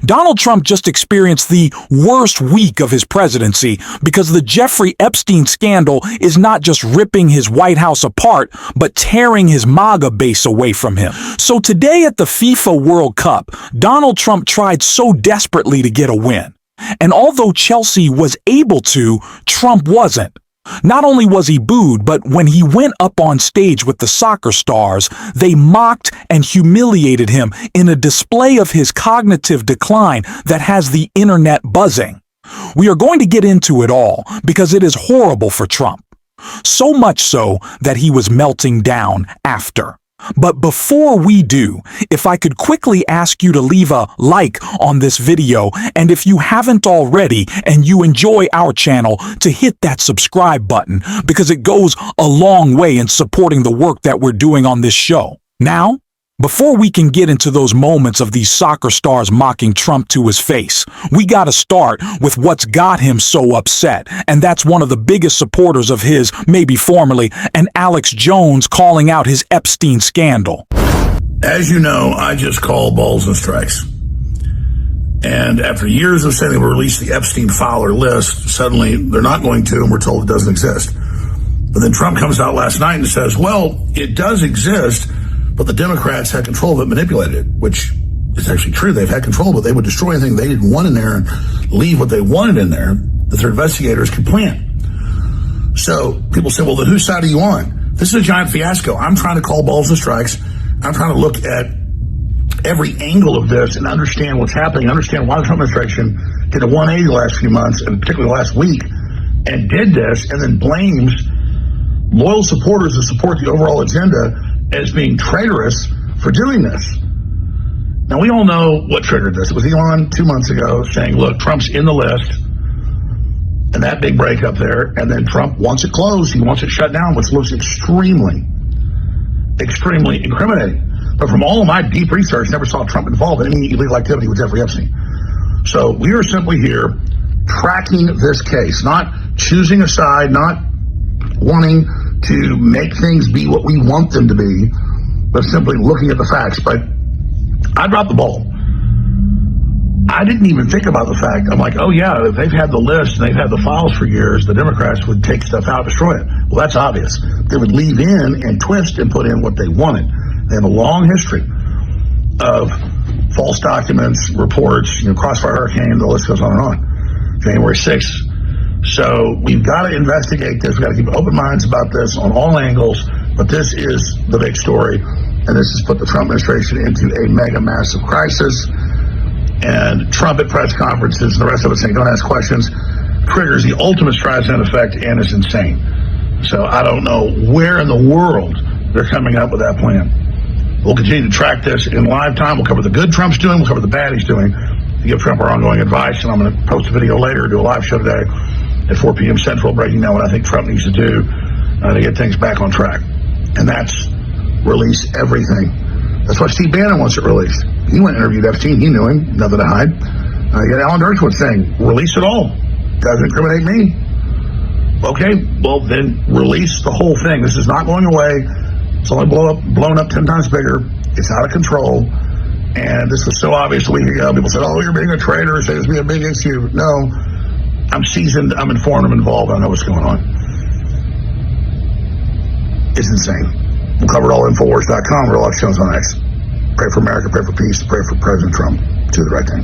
Donald Trump just experienced the worst week of his presidency because the Jeffrey Epstein scandal is not just ripping his White House apart, but tearing his MAGA base away from him. So today at the FIFA World Cup, Donald Trump tried so desperately to get a win. And although Chelsea was able to, Trump wasn't. Not only was he booed, but when he went up on stage with the soccer stars, they mocked and humiliated him in a display of his cognitive decline that has the internet buzzing. We are going to get into it all because it is horrible for Trump. So much so that he was melting down after. But before we do, if I could quickly ask you to leave a like on this video, and if you haven't already and you enjoy our channel, to hit that subscribe button because it goes a long way in supporting the work that we're doing on this show. Now, before we can get into those moments of these soccer stars mocking Trump to his face, we gotta start with what's got him so upset, and that's one of the biggest supporters of his, maybe formerly, and Alex Jones calling out his Epstein scandal. As you know, I just call balls and strikes. And after years of saying they will release the Epstein file or list, suddenly they're not going to, and we're told it doesn't exist. But then Trump comes out last night and says, well, it does exist, but the Democrats had control of it, manipulated it, which is actually true. They've had control, but they would destroy anything they didn't want in there and leave what they wanted in there that their investigators could plan. So people say, well, then whose side are you on? This is a giant fiasco. I'm trying to call balls and strikes. I'm trying to look at every angle of this and understand what's happening, understand why the Trump administration did a 180 the last few months, and particularly last week, and did this, and then blames loyal supporters who support the overall agenda as being traitorous for doing this. Now, we all know what triggered this. It was Elon 2 months ago saying, look, Trump's in the list, and that big breakup there, and then Trump wants it closed. He wants it shut down, which looks extremely incriminating. But from all of my deep research, never saw Trump involved in any illegal activity with Jeffrey Epstein. So we are simply here tracking this case, not choosing a side, not wanting to make things be what we want them to be, but simply looking at the facts. But I dropped the ball. I didn't even think about the fact. I'm like, oh yeah, if they've had the list and they've had the files for years, the Democrats would take stuff out, destroy it. Well, that's obvious. They would leave in and twist and put in what they wanted. They have a long history of false documents, reports, Crossfire Hurricane, the list goes on and on. January 6th. So we've got to investigate this. We've got to keep open minds about this on all angles. But this is the big story. And this has put the Trump administration into a mega massive crisis. And Trump at press conferences and the rest of it saying, don't ask questions, triggers the ultimate Streisand effect and is insane. So I don't know where in the world they're coming up with that plan. We'll continue to track this in live time. We'll cover the good Trump's doing. We'll cover the bad he's doing. To give Trump our ongoing advice. And I'm going to post a video later, do a live show today at 4 p.m. Central, breaking down what I think Trump needs to do to get things back on track. And that's release everything. That's why Steve Bannon wants it released. He went and interviewed Epstein. He knew him. Nothing to hide. You got Alan Dershowitz saying, release it all. Doesn't incriminate me. Okay, well, then release the whole thing. This is not going away. It's only blown up 10 times bigger. It's out of control. And this was so obvious a week ago. People said, oh, you're being a traitor. Say this be a big issue. No. I'm seasoned, I'm informed, I'm involved, I know what's going on. It's insane. We'll cover it all at Infowars.com. Real Life Shows on X. Pray for America, pray for peace, pray for President Trump. Do the right thing.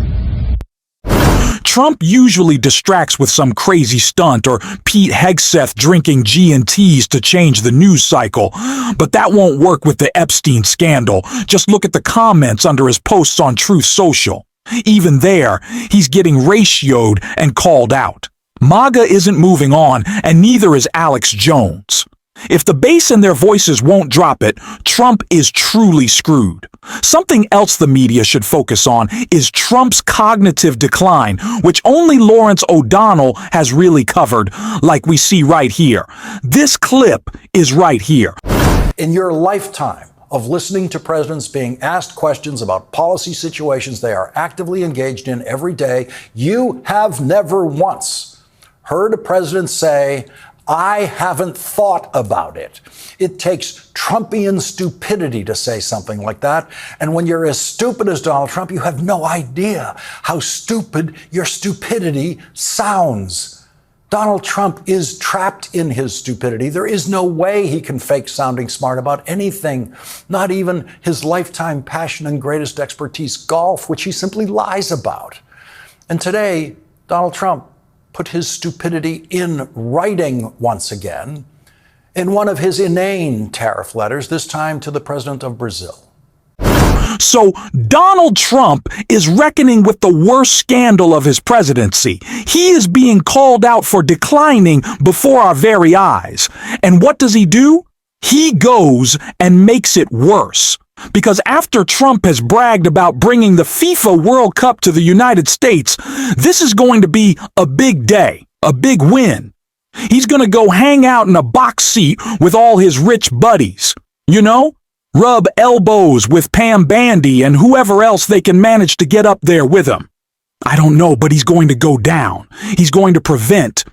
Trump usually distracts with some crazy stunt or Pete Hegseth drinking G&Ts to change the news cycle. But that won't work with the Epstein scandal. Just look at the comments under his posts on Truth Social. Even there, he's getting ratioed and called out. MAGA isn't moving on, and neither is Alex Jones. If the base in their voices won't drop it, Trump is truly screwed. Something else the media should focus on is Trump's cognitive decline, which only Lawrence O'Donnell has really covered, like we see right here. This clip is right here. In your lifetime of listening to presidents being asked questions about policy situations they are actively engaged in every day, you have never once heard a president say, I haven't thought about it. It takes Trumpian stupidity to say something like that. And when you're as stupid as Donald Trump, you have no idea how stupid your stupidity sounds. Donald Trump is trapped in his stupidity. There is no way he can fake sounding smart about anything, not even his lifetime passion and greatest expertise, golf, which he simply lies about. And today, Donald Trump put his stupidity in writing once again in one of his inane tariff letters, this time to the president of Brazil. So Donald Trump is reckoning with the worst scandal of his presidency. He is being called out for declining before our very eyes. And what does he do? He goes and makes it worse. Because after Trump has bragged about bringing the FIFA World Cup to the United States, this is going to be a big day, a big win. He's going to go hang out in a box seat with all his rich buddies. You know, rub elbows with Pam Bandy and whoever else they can manage to get up there with him. I don't know, but he's going to go down. He's going to present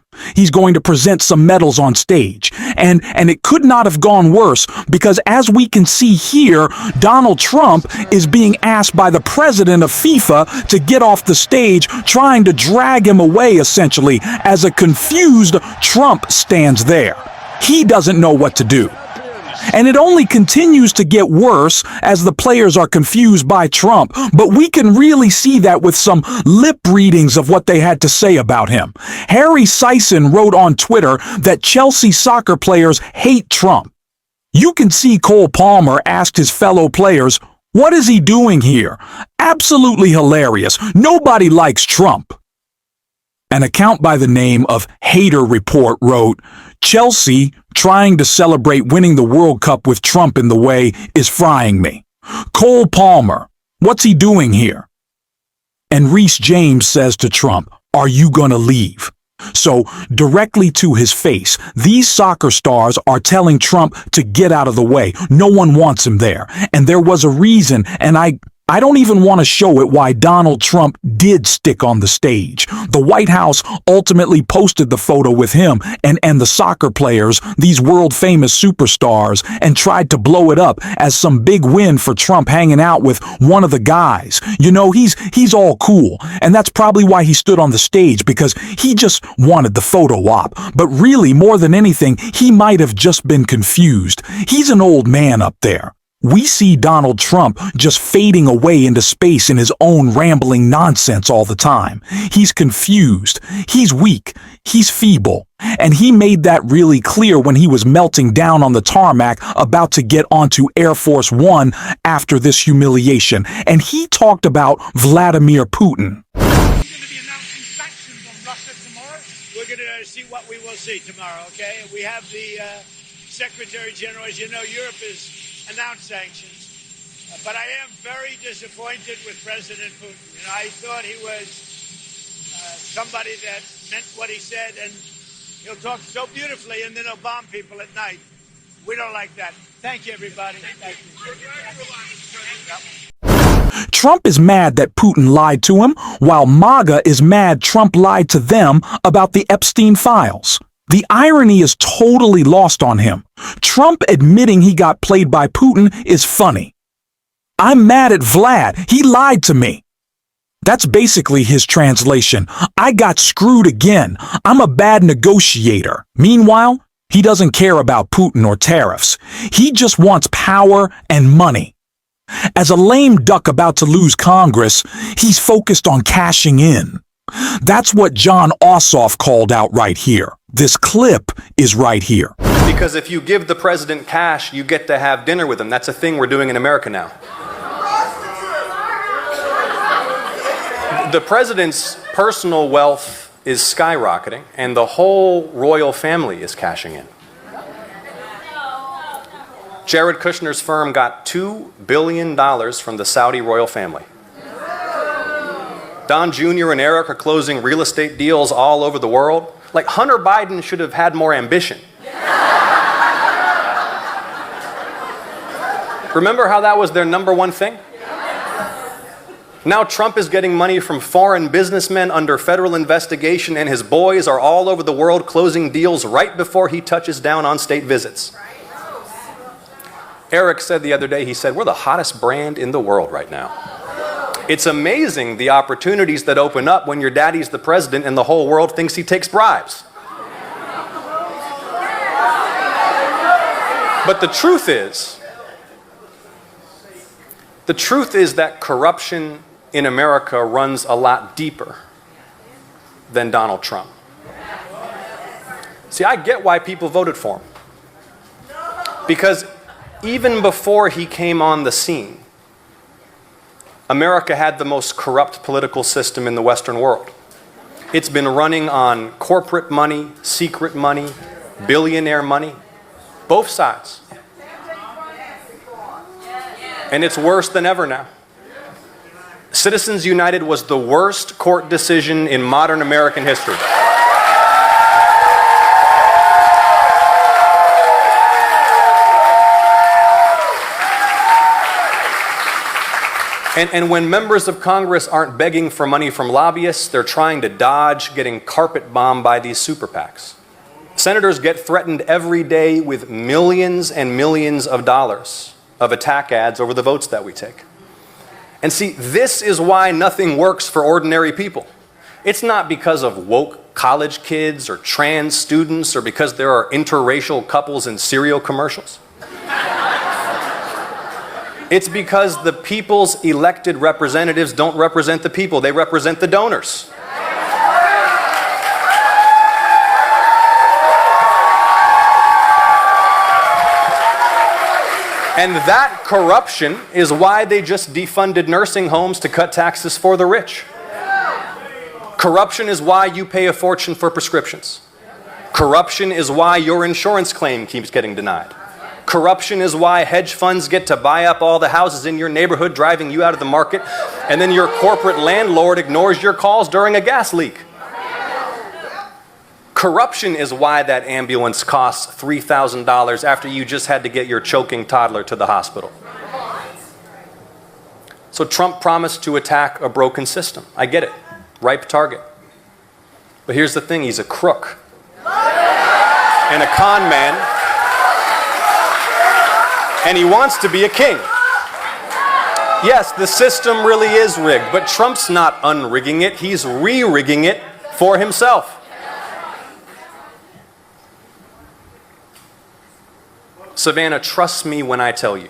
some medals on stage. And it could not have gone worse because as we can see here, Donald Trump is being asked by the president of FIFA to get off the stage, trying to drag him away essentially as a confused Trump stands there. He doesn't know what to do. And it only continues to get worse as the players are confused by Trump. But we can really see that with some lip readings of what they had to say about him. Harry Sison wrote on Twitter that Chelsea soccer players hate Trump. You can see Cole Palmer asked his fellow players, "What is he doing here?" Absolutely hilarious. Nobody likes Trump. An account by the name of Hater Report wrote, "Chelsea trying to celebrate winning the World Cup with Trump in the way is frying me. Cole Palmer, what's he doing here?" And Reese James says to Trump, "Are you gonna leave?" So directly to his face, these soccer stars are telling Trump to get out of the way. No one wants him there. And there was a reason, and I don't even want to show it why Donald Trump did stick on the stage. The White House ultimately posted the photo with him and the soccer players, these world-famous superstars, and tried to blow it up as some big win for Trump hanging out with one of the guys. You know, he's all cool, and that's probably why he stood on the stage, because he just wanted the photo op. But really, more than anything, he might have just been confused. He's an old man up there. We see Donald Trump just fading away into space in his own rambling nonsense all the time. He's confused, he's weak, he's feeble, and he made that really clear when he was melting down on the tarmac about to get onto Air Force One after this humiliation. And he talked about Vladimir Putin. We're going to be announcing sanctions on Russia tomorrow. We're going to see what we will see tomorrow, okay? We have the Secretary General, as you know, Europe is announced sanctions. But I am very disappointed with President Putin. You know, I thought he was somebody that meant what he said, and he'll talk so beautifully, and then he'll bomb people at night. We don't like that. Thank you, everybody. Thank you. Trump is mad that Putin lied to him, while MAGA is mad Trump lied to them about the Epstein files. The irony is totally lost on him. Trump admitting he got played by Putin is funny. "I'm mad at Vlad. He lied to me." That's basically his translation. "I got screwed again. I'm a bad negotiator." Meanwhile, he doesn't care about Putin or tariffs. He just wants power and money. As a lame duck about to lose Congress, he's focused on cashing in. That's what John Ossoff called out right here. This clip is right here. Because if you give the president cash, you get to have dinner with him. That's a thing we're doing in America now. The president's personal wealth is skyrocketing, and the whole royal family is cashing in. Jared Kushner's firm got $2 billion from the Saudi royal family. Don Jr. and Eric are closing real estate deals all over the world. Like, Hunter Biden should have had more ambition. Remember how that was their number one thing? Now Trump is getting money from foreign businessmen under federal investigation, and his boys are all over the world closing deals right before he touches down on state visits. Eric said the other day, he said, we're the hottest brand in the world right now. It's amazing the opportunities that open up when your daddy's the president and the whole world thinks he takes bribes. But the truth is that corruption in America runs a lot deeper than Donald Trump. See, I get why people voted for him. Because even before he came on the scene, America had the most corrupt political system in the Western world. It's been running on corporate money, secret money, billionaire money, both sides. And it's worse than ever now. Citizens United was the worst court decision in modern American history. And when members of Congress aren't begging for money from lobbyists, they're trying to dodge getting carpet bombed by these super PACs. Senators get threatened every day with millions and millions of dollars of attack ads over the votes that we take. And see, this is why nothing works for ordinary people. It's not because of woke college kids or trans students or because there are interracial couples in cereal commercials. It's because the people's elected representatives don't represent the people, they represent the donors. And that corruption is why they just defunded nursing homes to cut taxes for the rich. Corruption is why you pay a fortune for prescriptions. Corruption is why your insurance claim keeps getting denied. Corruption is why hedge funds get to buy up all the houses in your neighborhood, driving you out of the market, and then your corporate landlord ignores your calls during a gas leak. Corruption is why that ambulance costs $3,000 after you just had to get your choking toddler to the hospital. So Trump promised to attack a broken system. I get it. Ripe target. But here's the thing, he's a crook and a con man, and he wants to be a king. Yes, the system really is rigged, but Trump's not unrigging it, he's re-rigging it for himself. Savannah, trust me when I tell you,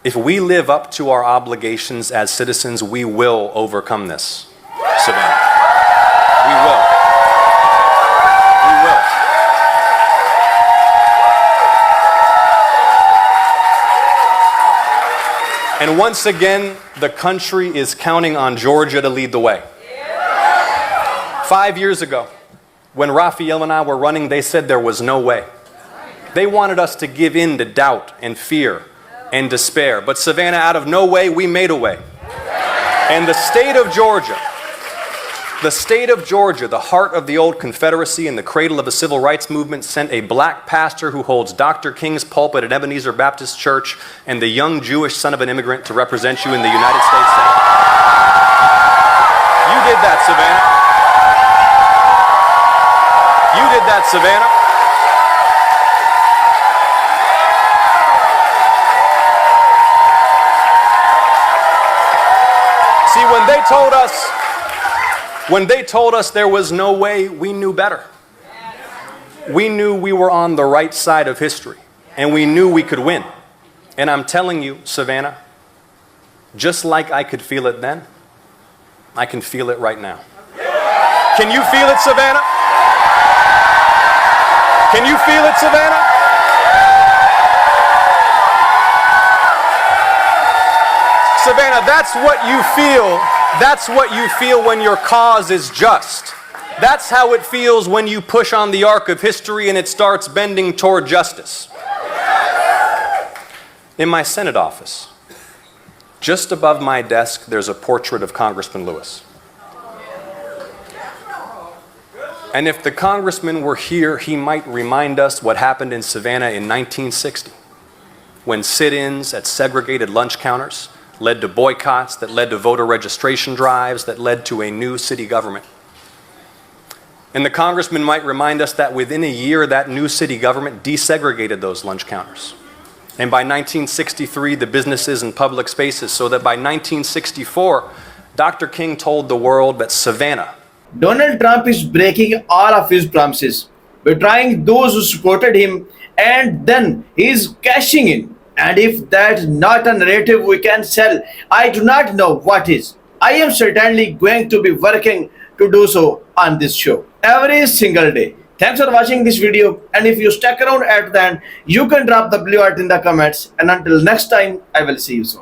if we live up to our obligations as citizens, we will overcome this. Savannah, we will. We will. And once again, the country is counting on Georgia to lead the way. 5 years ago, when Raphael and I were running, they said there was no way. They wanted us to give in to doubt and fear and despair. But Savannah, out of no way, we made a way. And the state of Georgia, the heart of the old Confederacy and the cradle of the civil rights movement, sent a black pastor who holds Dr. King's pulpit at Ebenezer Baptist Church and the young Jewish son of an immigrant to represent you in the United States Senate. You did that, Savannah. You did that, Savannah. See, when they told us there was no way, we knew better. We knew we were on the right side of history, and we knew we could win. And I'm telling you, Savannah, just like I could feel it then, I can feel it right now. Can you feel it, Savannah? Can you feel it, Savannah? Savannah, that's what you feel. That's what you feel when your cause is just. That's how it feels when you push on the arc of history and it starts bending toward justice. In my Senate office, just above my desk, there's a portrait of Congressman Lewis. And if the congressman were here, he might remind us what happened in Savannah in 1960, when sit-ins at segregated lunch counters led to boycotts, that led to voter registration drives, that led to a new city government. And the congressman might remind us that within a year, that new city government desegregated those lunch counters. And by 1963, the businesses and public spaces, so that by 1964, Dr. King told the world that Savannah, Donald Trump is breaking all of his promises, betraying those who supported him, and then he's cashing in. And if that's not a narrative we can sell, I do not know what is. I am certainly going to be working to do so on this show every single day. Thanks for watching this video, and if you stuck around at the end, you can drop the blue heart in the comments, and until next time, I will see you soon.